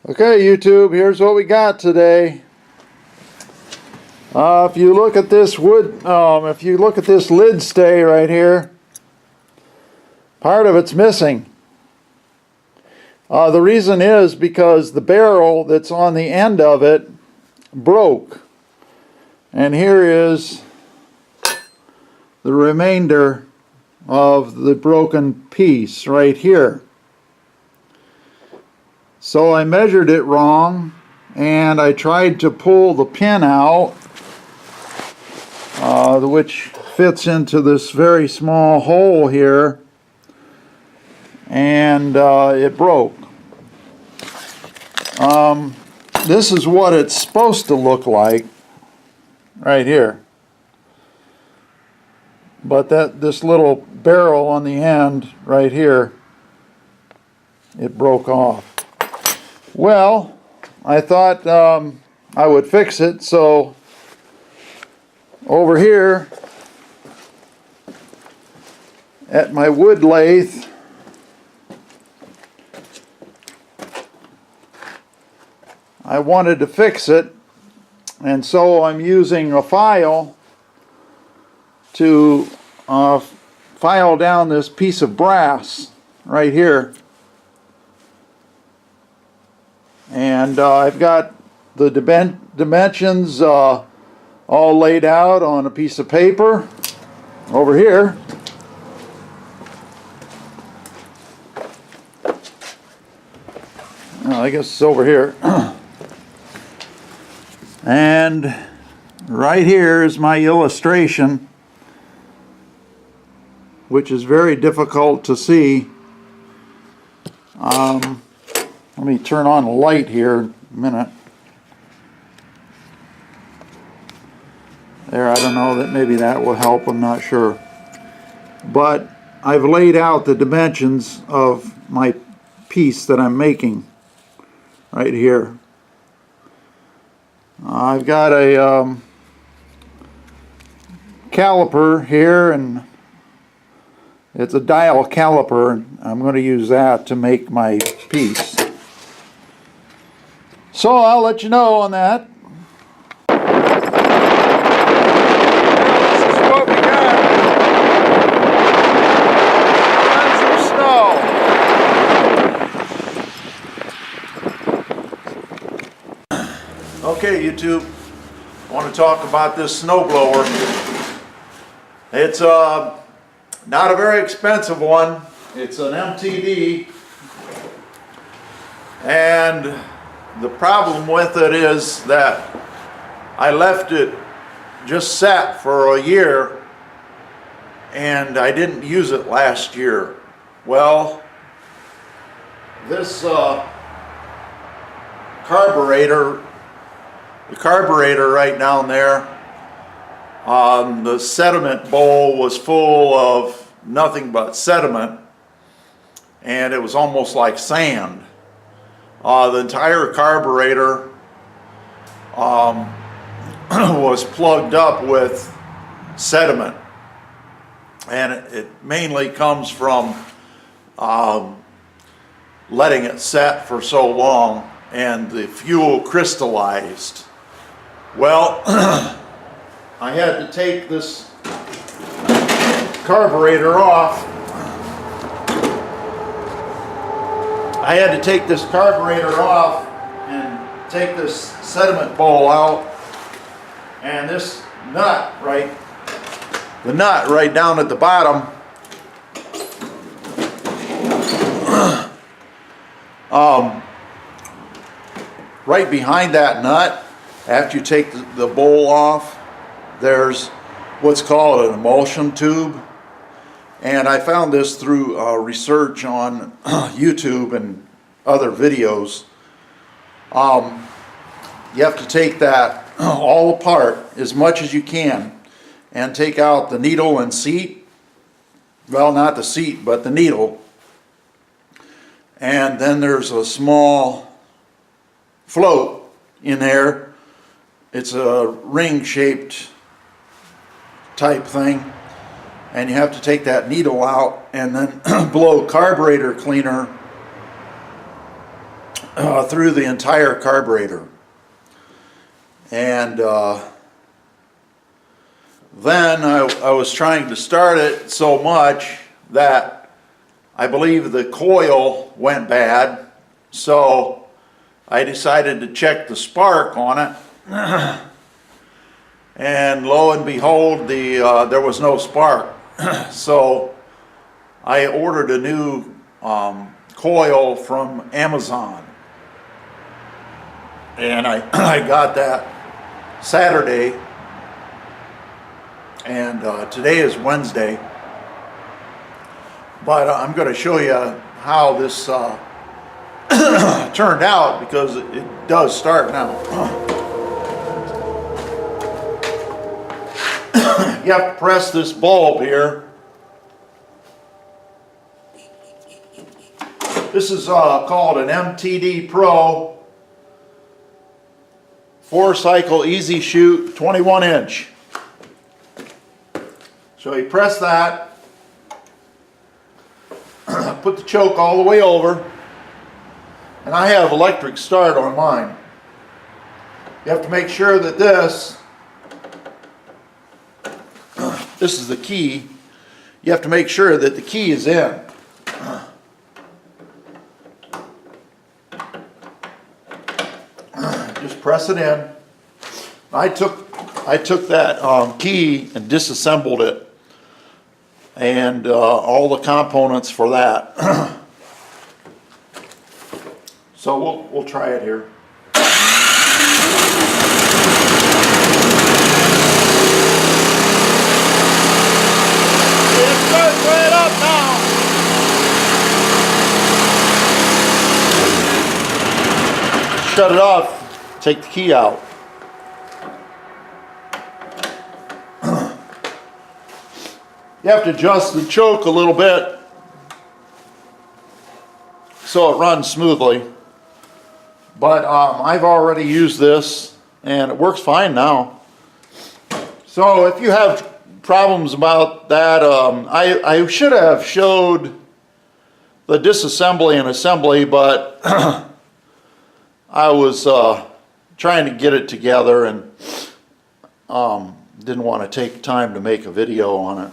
Okay, YouTube, here's what we got today. If you look at this lid stay right here, part of it's missing. The reason is because the barrel that's on the end of it broke. And here is the remainder of the broken piece right here. So I measured it wrong, and I tried to pull the pin out, which fits into this very small hole here, and it broke. This is what it's supposed to look like right here, but this little barrel on the end right here, it broke off. Well, I thought I would fix it, so over here at my wood lathe, I wanted to fix it, and so I'm using a file to file down this piece of brass right here. And I've got the dimensions all laid out on a piece of paper over here. I guess it's over here. And right here is my illustration, which is very difficult to see. Let me turn on a light here in a minute. There, I don't know, that maybe that will help, I'm not sure. But I've laid out the dimensions of my piece that I'm making right here. I've got a caliper here, and it's a dial caliper, and I'm going to use that to make my piece. So I'll let you know on that. This is what we got. Tons of snow. Okay, YouTube, I want to talk about this snowblower. It's not a very expensive one. It's an MTD, and the problem with it is that I left it just sat for a year, and I didn't use it last year. Well, this carburetor, the carburetor right down there, the sediment bowl was full of nothing but sediment, and it was almost like sand. The entire carburetor was plugged up with sediment, and it mainly comes from letting it set for so long, and the fuel crystallized. Well, I had to take this carburetor off. I had to take this carburetor off and take this sediment bowl out, and this nut right, the nut right down at the bottom, right behind that nut, after you take the bowl off, there's what's called an emulsion tube. And I found this through research on YouTube and other videos. You have to take that all apart as much as you can and take out the needle and seat. Well, not the seat, but the needle. And then there's a small float in there. It's a ring-shaped type thing. And you have to take that needle out and then blow carburetor cleaner through the entire carburetor. And then I was trying to start it so much that I believe the coil went bad, so I decided to check the spark on it, and lo and behold, there was no spark. So I ordered a new coil from Amazon, and I got that Saturday, and today is Wednesday. But I'm going to show you how this turned out, because it does start now. You have to press this bulb here. This is called an MTD Pro 4-cycle easy shoot 21 inch. So you press that. Put the choke all the way over, and I have electric start on mine. You have to make sure that this is the key. You have to make sure that the key is in. Just press it in. I took that key and disassembled it, and all the components for that. So we'll try it here. It starts right up now. Shut it off. Take the key out. You have to adjust the choke a little bit so it runs smoothly. But I've already used this and it works fine now. So if you have problems about that, I should have showed the disassembly and assembly, but I was trying to get it together and didn't want to take time to make a video on it.